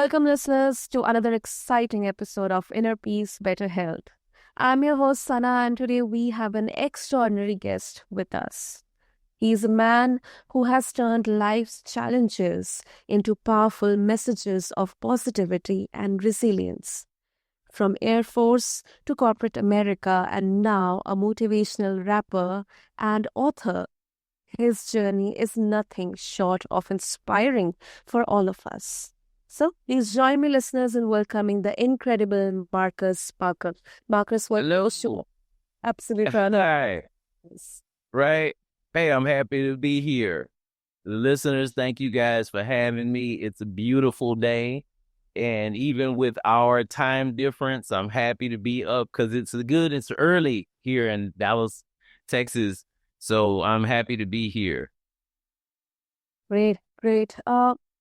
Welcome, listeners, to another exciting episode of Inner Peace, Better Health. I'm your host, Sana, and today we have an extraordinary guest with us. He is a man who has turned life's challenges into powerful messages of positivity and resilience. From Air Force to corporate America, and now a motivational rapper and author, his journey is nothing short of inspiring for all of us. So please join me, listeners, in welcoming the incredible Marcus Parker. Marcus, welcome to the show. Hello. Absolutely honor. Hi. Right. Hey, I'm happy to be here. The listeners, thank you guys for having me. It's a beautiful day. And even with our time difference, I'm happy to be up because it's early here in Dallas, Texas. So I'm happy to be here. Great, great.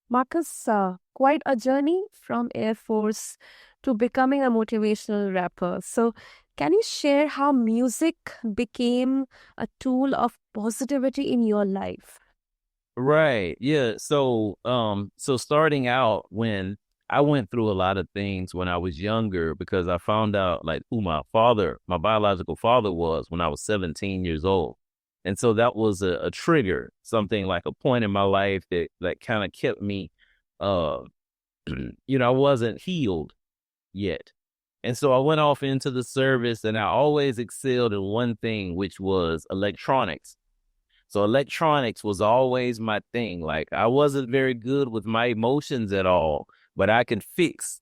Marcus, quite a journey from Air Force to becoming a motivational rapper. So, can you share how music became a tool of positivity in your life? Right. Yeah. So starting out when I went through a lot of things when I was younger because I found out like who my biological father was when I was 17 years old. And so that was a trigger, something like a point in my life that kind of kept me, uh, I wasn't healed yet. And so I went off into the service and I always excelled in one thing, which was electronics. So electronics was always my thing. Like I wasn't very good with my emotions at all, but I could fix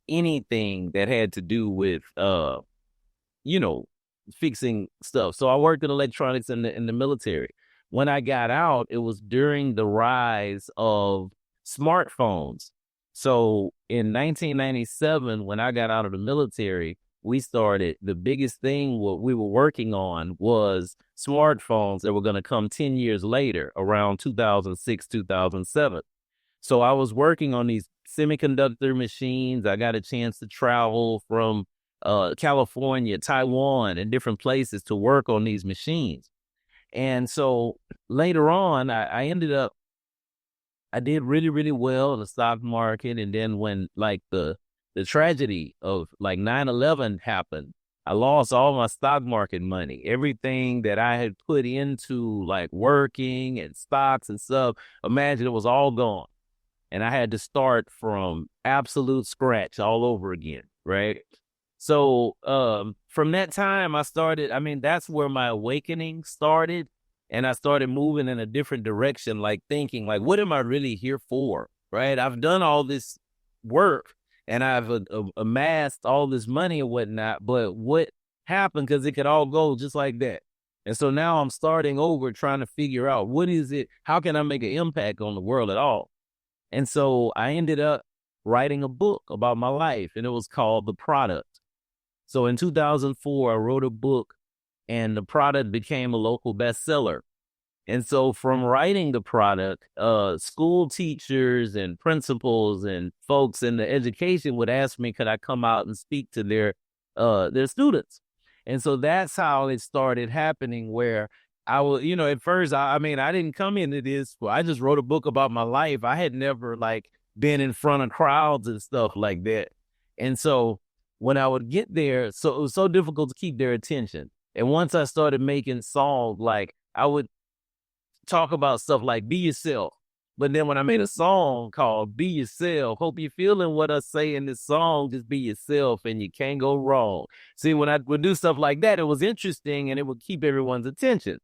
anything that had to do with you know, fixing stuff. So I worked in electronics in the military. When I got out, it was during the rise of smartphones. So in 1997, when I got out of the military, the biggest thing what we were working on was smartphones that were going to come 10 years later, around 2006, 2007. So I was working on these semiconductor machines. I got a chance to travel from California, Taiwan, and different places to work on these machines. And so later on, I did really, really well in the stock market. And then when like the tragedy of like 9/11 happened, I lost all my stock market money. Everything that I had put into like working and stocks and stuff, imagine it was all gone. And I had to start from absolute scratch all over again, right? So from that time that's where my awakening started. And I started moving in a different direction, like thinking, like, what am I really here for? Right. I've done all this work and I've amassed all this money and whatnot. But what happened? Because it could all go just like that. And so now I'm starting over trying to figure out what is it? How can I make an impact on the world at all? And so I ended up writing a book about my life, and it was called The Product. So in 2004, I wrote a book, and The Product became a local bestseller. And so from writing The Product, school teachers and principals and folks in the education would ask me, could I come out and speak to their students? And so that's how it started happening, where I was, at first, I didn't come into this. I just wrote a book about my life. I had never like been in front of crowds and stuff like that. And so when I would get there, so it was so difficult to keep their attention. And once I started making songs, like I would talk about stuff like be yourself. But then when I made a song called Be Yourself, hope you're feeling what I say in this song, just be yourself and you can't go wrong. See, when I would do stuff like that, it was interesting and it would keep everyone's attention.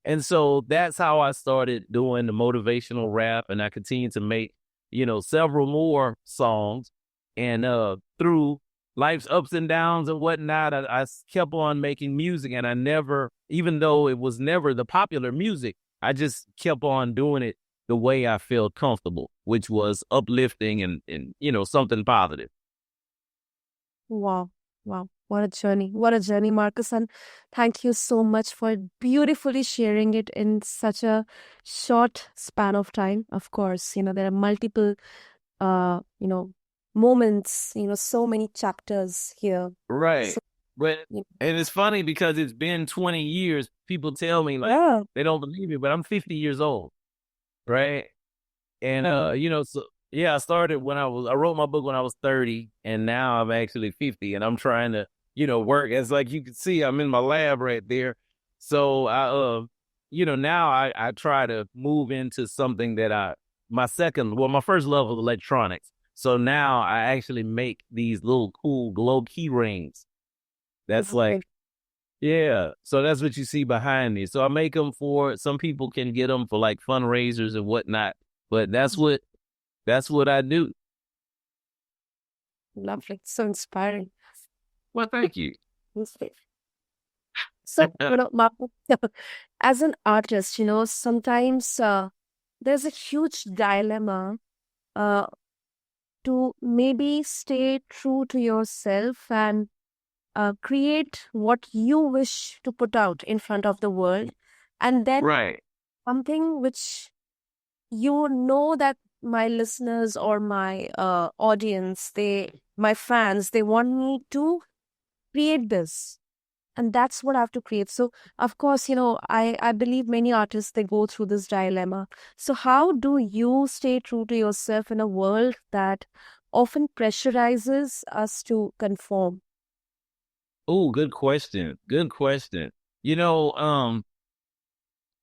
And so that's how I started doing the motivational rap. And I continued to make, several more songs. And through life's ups and downs and whatnot, I kept on making music. And I never, even though it was never the popular music, I just kept on doing it the way I felt comfortable, which was uplifting and something positive. Wow, wow. What a journey. What a journey, Marcus. And thank you so much for beautifully sharing it in such a short span of time. Of course, there are multiple, uh, you know, moments, so many chapters here. Right. So, But you and it's funny because it's been 20 years. People tell me like yeah, they don't believe me, but I'm 50 years old, right? And yeah. so Yeah, I started when I wrote my book when I was 30, and now I'm actually 50, and I'm trying to, work. As like you can see, I'm in my lab right there. So now I try to move into something that my first love was electronics. So now I actually make these little cool glow key rings. That's Okay. like, yeah. So that's what you see behind me. So I make them for some people can get them for like fundraisers and whatnot. But that's what I do. Lovely. So inspiring. Well, thank you. Okay. So, Marco, as an artist, sometimes there's a huge dilemma uh, to maybe stay true to yourself and create what you wish to put out in front of the world, and then Right. something which that my listeners or my audience, my fans, they want me to create this. And that's what I have to create. So, of course, I believe many artists, they go through this dilemma. So, how do you stay true to yourself in a world that often pressurizes us to conform? Oh, good question. Good question. You know,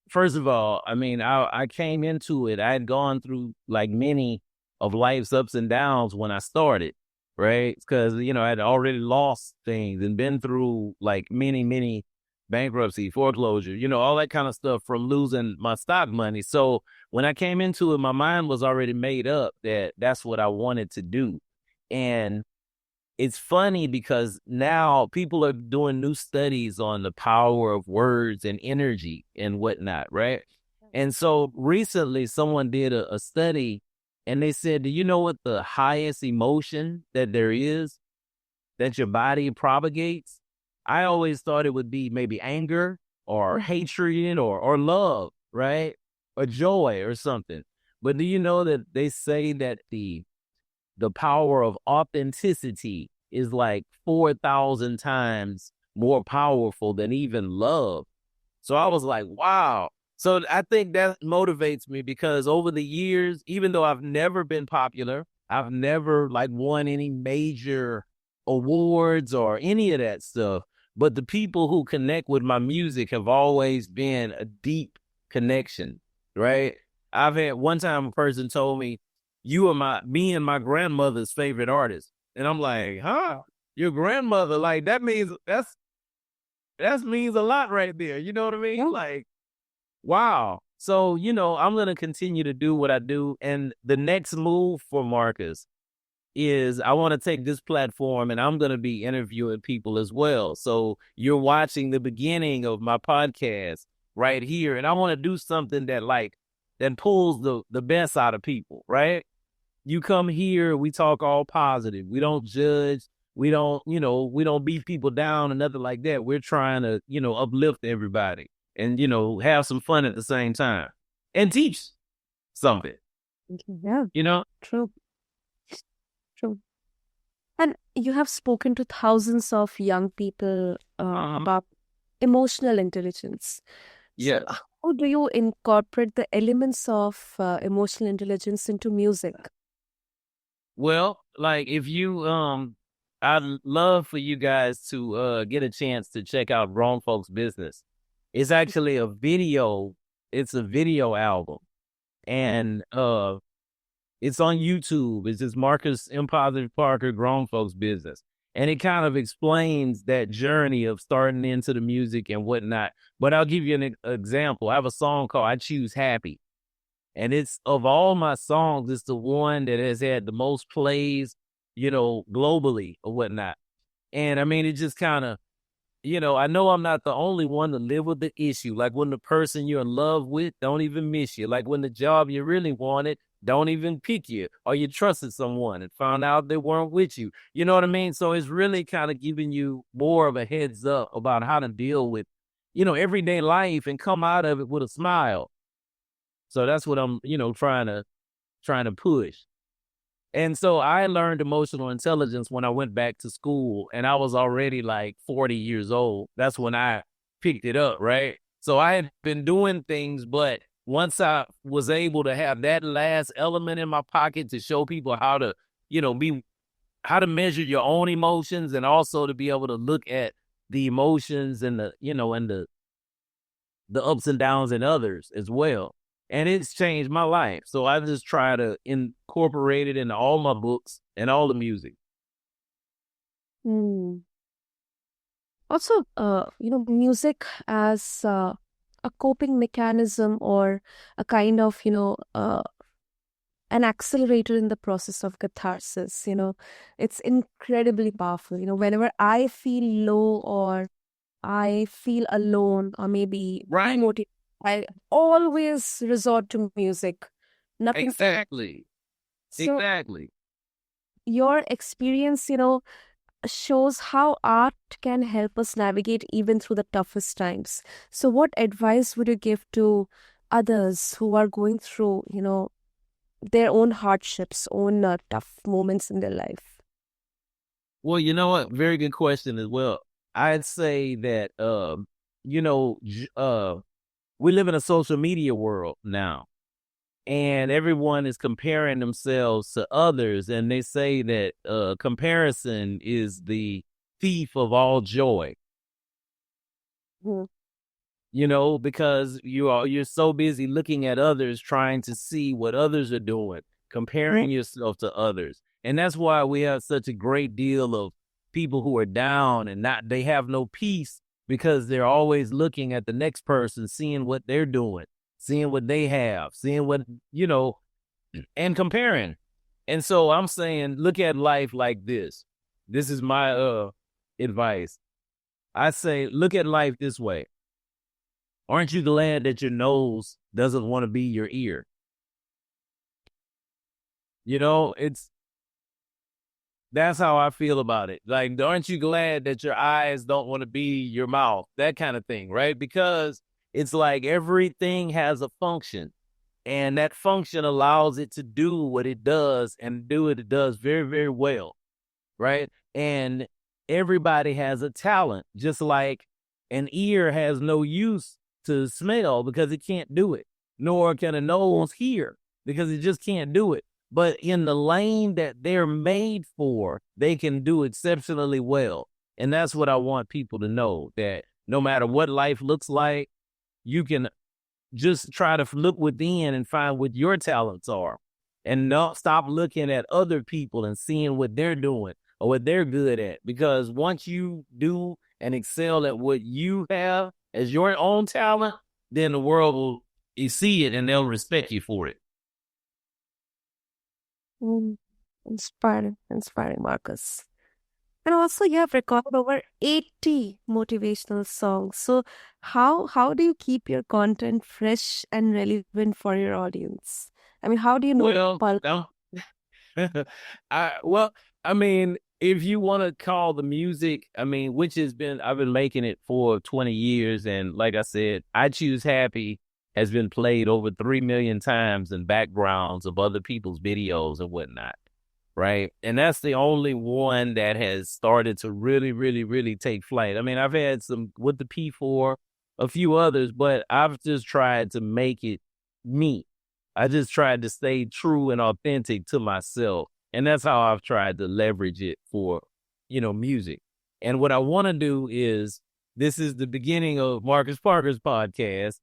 first of all, I mean, I came into it. I had gone through like many of life's ups and downs when I started, right? Because I had already lost things and been through like many bankruptcy, foreclosure, all that kind of stuff from losing my stock money. So when I came into it, my mind was already made up that that's what I wanted to do, and it's funny because now people are doing new studies on the power of words and energy and whatnot, right? And so recently someone did a study and they said, do you know what the highest emotion that there is that your body propagates? I always thought it would be maybe anger or Mhm. hatred or love, right? Or joy or something. But do you know that they say that the power of authenticity is like 4,000 times more powerful than even love. So I was like, wow. So I think that motivates me because over the years, even though I've never been popular, I've never like won any major awards or any of that stuff. But the people who connect with my music have always been a deep connection, right? I've had one time a person told me, you are me and my grandmother's favorite artist. And I'm like, huh? Your grandmother? Like that means a lot right there. You know what I mean? Yeah. Like, wow. So, I'm going to continue to do what I do. And the next move for Marcus is I want to take this platform and I'm going to be interviewing people as well. So you're watching the beginning of my podcast right here. And I want to do something that pulls the best out of people, right? You come here, we talk all positive. We don't judge. We don't beat people down and nothing like that. We're trying to, uplift everybody and, have some fun at the same time and teach something, Yeah, you know? true, true. And you have spoken to thousands of young people Uh-huh. about emotional intelligence. So, Yes. how do you incorporate the elements of emotional intelligence into music? Well, like if you, I'd love for you guys to get a chance to check out Grown Folks Business. It's actually a video. It's a video album. And it's on YouTube. It's just Marcus M. Positive Parker, Grown Folks Business. And it kind of explains that journey of starting into the music and whatnot. But I'll give you an example. I have a song called I Choose Happy. And it's of all my songs, it's the one that has had the most plays, globally or whatnot. And I mean, it just kind of I know I'm not the only one to live with the issue. Like when the person you're in love with don't even miss you. Like when the job you really wanted don't even pick you, or you trusted someone and found out they weren't with you. You know what I mean? So it's really kind of giving you more of a heads up about how to deal with, everyday life and come out of it with a smile. So that's what I'm, trying to push. And so I learned emotional intelligence when I went back to school and I was already like 40 years old. That's when I picked it up, right? So I had been doing things, but once I was able to have that last element in my pocket to show people how to, be how to measure your own emotions and also to be able to look at the emotions and the ups and downs in others as well. And it's changed my life. So I just try to incorporate it into all my books and all the music. Hmm. Also, music as a coping mechanism or a kind of, an accelerator in the process of catharsis. It's incredibly powerful. Whenever I feel low or I feel alone or maybe Right. demotivated, I always resort to music. Nothing. Exactly. So Exactly. your experience, shows how art can help us navigate even through the toughest times. So what advice would you give to others who are going through, their own hardships, own tough moments in their life? Well, you know what? Very good question as well. I'd say that, you know, j- uh, we live in a social media world now, and everyone is comparing themselves to others, and they say that comparison is the thief of all joy. Mhm. Because you're so busy looking at others, trying to see what others are doing, comparing yourself to others. And that's why we have such a great deal of people who are down and not they have no peace because they're always looking at the next person, seeing what they're doing, seeing what they have, seeing what, and comparing. And so I'm saying look at life like this. This is my advice. I say look at life this way. Aren't you glad that your nose doesn't want to be your ear? It's that's how I feel about it. Like, aren't you glad that your eyes don't want to be your mouth? That kind of thing, right? Because it's like everything has a function, and that function allows it to do what it does and do it does very, very well. Right? And everybody has a talent, just like an ear has no use to smell because it can't do it, nor can a nose hear because it just can't do it. But in the lane that they're made for, they can do exceptionally well. And that's what I want people to know that no matter what life looks like, you can just try to look within and find what your talents are and not stop looking at other people and seeing what they're doing or what they're good at. Because once you do and excel at what you have as your own talent, then the world will see it and they'll respect you for it. Mm. Inspiring, Marcus. And also, you have recorded over 80 motivational songs. So, how do you keep your content fresh and relevant for your audience? I mean, how do you know Well, people? no. Well, I mean, if you want to call the music, I mean, I've been making it for 20 years. And like I said, I Choose Happy has been played over 3 million times in backgrounds of other people's videos and whatnot. Right. And that's the only one that has started to really, really, really take flight. I mean, I've had some with the P4, a few others, but I've just tried to make it me. I just tried to stay true and authentic to myself. And that's how I've tried to leverage it for, music. And what I want to do is this is the beginning of Marcus Parker's podcast.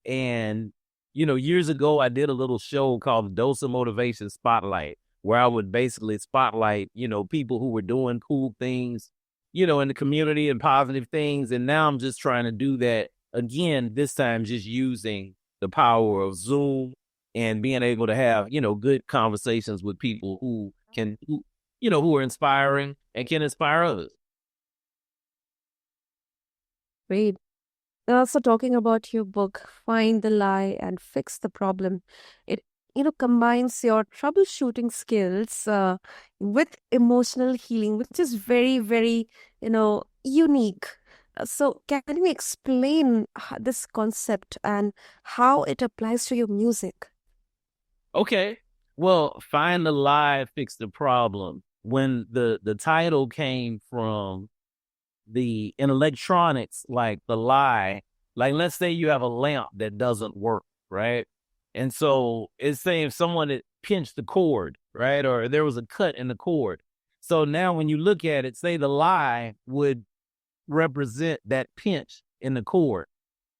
And, years ago, I did a little show called the Dose of Motivation Spotlight, where I would basically spotlight, people who were doing cool things, in the community and positive things. And now I'm just trying to do that again, this time just using the power of Zoom and being able to have, good conversations with people who are inspiring and can inspire others. Great. And also talking about your book, Find the Lie and Fix the Problem. It, combines your troubleshooting skills with emotional healing, which is very, very, unique. So can you explain this concept and how it applies to your music? Okay. Well, find the lie, fix the problem. When the title came from in electronics, like the lie, like let's say you have a lamp that doesn't work, right? And so it's saying if someone had pinched the cord, right? Or there was a cut in the cord. So now when you look at it, say the lie would represent that pinch in the cord.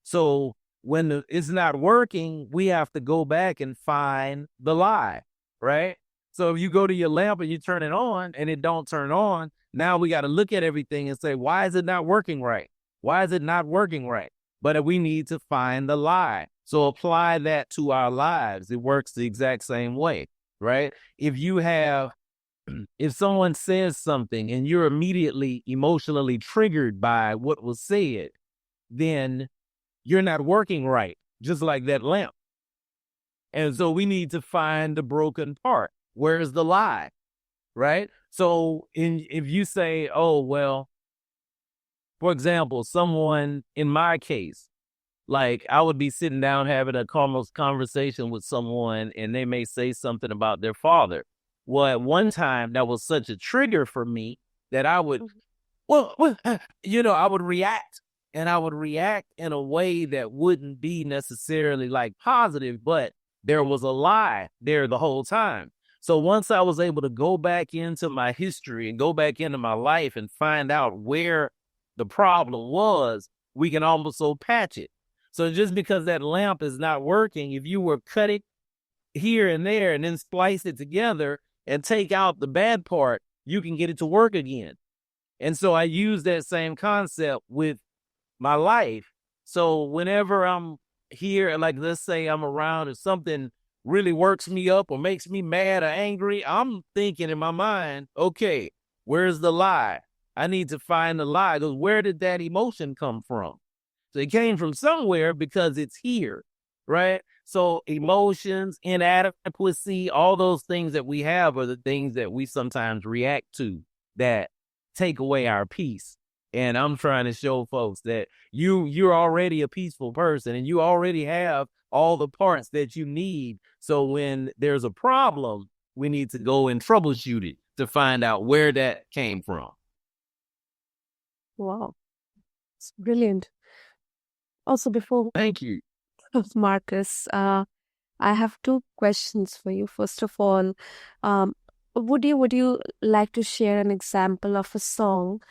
So when it's not working, we have to go back and find the lie, right? So if you go to your lamp and you turn it on and it don't turn on, now we got to look at everything and say, why is it not working right? Why is it not working right? But we need to find the lie. So apply that to our lives. It works the exact same way, right? If you have if someone says something and you're immediately emotionally triggered by what was said, then you're not working right, just like that lamp. And so we need to find the broken part. Where's the lie? Right? So if you say, oh, well, for example, someone in my case, like I would be sitting down having a conversation with someone and they may say something about their father. Well, at one time that was such a trigger for me that I would I would react and I would react in a way that wouldn't be necessarily like positive, but there was a lie there the whole time. So once I was able to go back into my history and go back into my life and find out where the problem was, we can almost patch it. So just because that lamp is not working, if you were cut it here and there and then splice it together and take out the bad part, you can get it to work again. And so I use that same concept with my life. So whenever I'm here, like let's say I'm around and something really works me up or makes me mad or angry, I'm thinking in my mind, okay, where's the lie? I need to find the lie. Because where did that emotion come from? So it came from somewhere because it's here, right? So emotions, inadequacy, all those things that we have are the things that we sometimes react to that take away our peace. And I'm trying to show folks that you're already a peaceful person and you already have all the parts that you need. So when there's a problem, we need to go and troubleshoot it to find out where that came from. Wow, it's brilliant. Also, before Thank you. Marcus, I have two questions for you. First of all, um, would you like to share an example of a song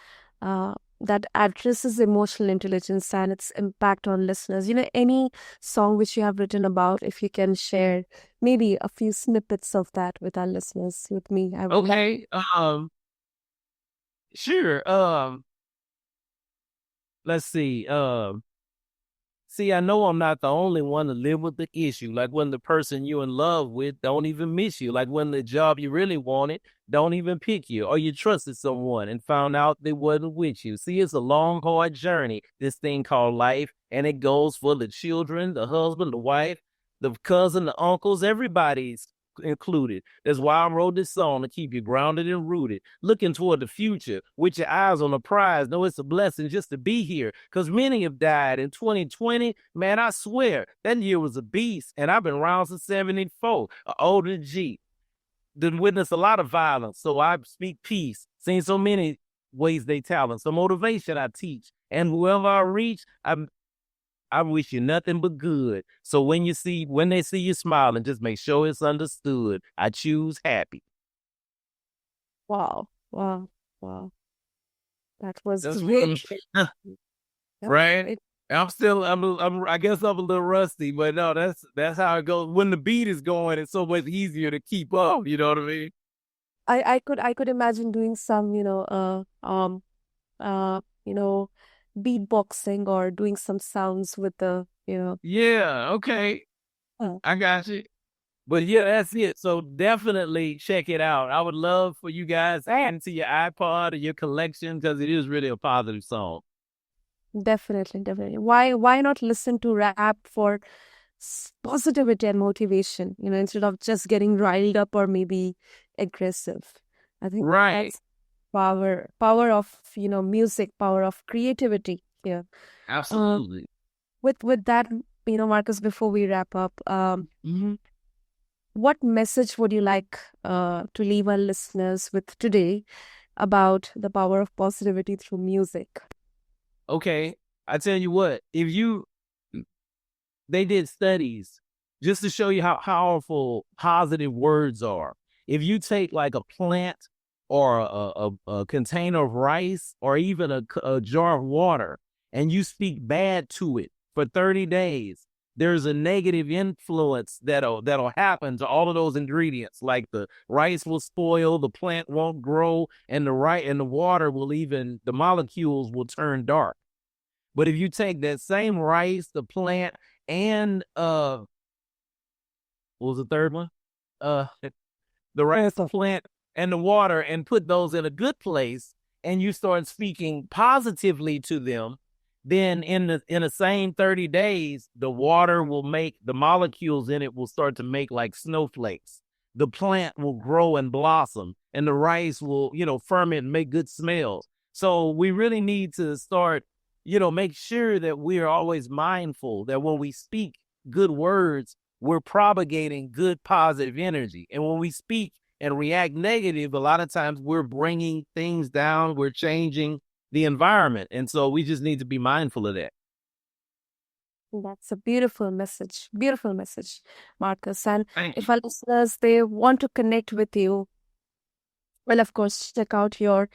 that addresses emotional intelligence and its impact on listeners? You know, any song which you have written about, if you can share maybe a few snippets of that with our listeners, with me. I would love. Okay. Sure. Let's see. See, I know I'm not the only one to live with the issue. Like when the person you're in love with don't even miss you. Like when the job you really wanted don't even pick you. Or you trusted someone and found out they wasn't with you. See, it's a long, hard journey, this thing called life. And it goes for the children, the husband, the wife, the cousin, the uncles, everybody's included. That's why I wrote this song to keep you grounded and rooted, looking toward the future with your eyes on the prize. Know it's a blessing just to be here because many have died in 2020. Man, I swear that year was a beast, and I've been around since 74, an older G. Didn't witness a lot of violence, so I speak peace. Seen so many ways they talent. So motivation I teach, and whoever I reach, I wish you nothing but good. So when they see you smiling, just make sure it's understood. I choose happy. Wow, wow, wow. That was That's great. what Yep. right. I guess I'm a little rusty, but no, that's how it goes. When the beat is going, it's so much easier to keep up. You know what I mean? I could imagine doing some, you know, beatboxing or doing some sounds with the. Yeah. Okay. Uh, I got you. But yeah, that's it. So definitely check it out. I would love for you guys to add it to your iPod or your collection because it is really a positive song. Definitely, definitely. Why not listen to rap for positivity and motivation, instead of just getting riled up or maybe aggressive. I think Right. that's power of, music, power of creativity here. Uh, Absolutely. with that, Marcus, before we wrap up, Mhm. what message would you like to leave our listeners with today about the power of positivity through music? Okay. I tell you what, if you they did studies just to show you how powerful positive words are. If you take like a plant or a container of rice or even a jar of water and you speak bad to it for 30 days, there's a negative influence that'll happen to all of those ingredients. Like the rice will spoil, the plant won't grow, and the water will the molecules will turn dark. But if you take that same rice, the plant, and what was the third one? Uh, the rice, the plant, and the water, and put those in a good place, and you start speaking positively to them, then in the same 30 days, the water will make the molecules in it will start to make like snowflakes. The plant will grow and blossom, and the rice will, ferment and make good smells. So we really need to start, make sure that we are always mindful that when we speak good words, we're propagating good positive energy. And when we speak and react negative, a lot of times we're bringing things down, we're changing the environment. And so we just need to be mindful of that. That's a beautiful message, Marcus. And if our listeners, they want to connect with you, well, of course, check out your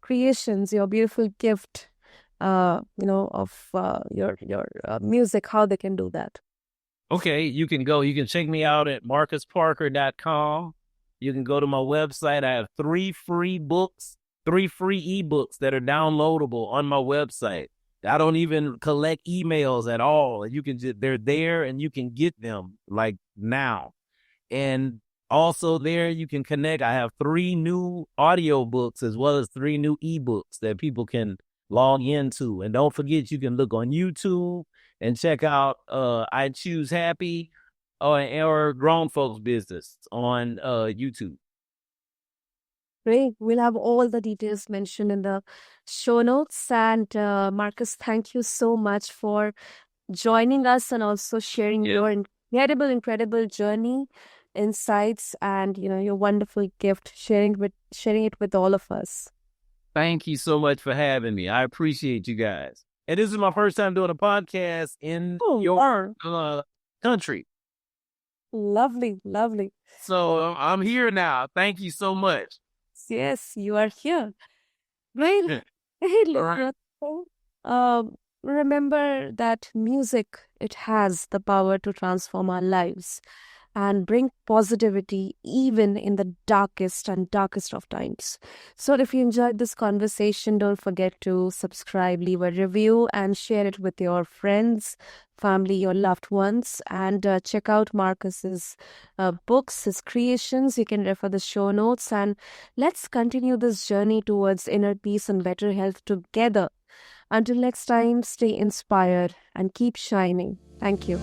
creations, your beautiful gift, of your music, how they can do that. Okay, you can check me out at marcusparker.com. You can go to my website. I have 3 free books, 3 free ebooks that are downloadable on my website. I don't even collect emails at all. They're there and you can get them like now. And also there you can connect. I have 3 new audiobooks as well as 3 new ebooks that people can log into. And don't forget, you can look on YouTube and check out I Choose Happy or Grown Folks Business on YouTube. Great. We'll have all the details mentioned in the show notes. And Marcus, thank you so much for joining us and also sharing your incredible journey, insights, and your wonderful gift, sharing it with all of us. Thank you so much for having me. I appreciate you guys. And this is my first time doing a podcast in your country. Lovely. So I'm here now. Thank you so much. Yes, you are here. Great. Hey, remember that music, it has the power to transform our lives and bring positivity even in the darkest of times. So if you enjoyed this conversation, don't forget to subscribe, leave a review, and share it with your friends, family, your loved ones. And check out Marcus's books, his creations. You can refer the show notes. And let's continue this journey towards inner peace and better health together. Until next time, stay inspired and keep shining. Thank you.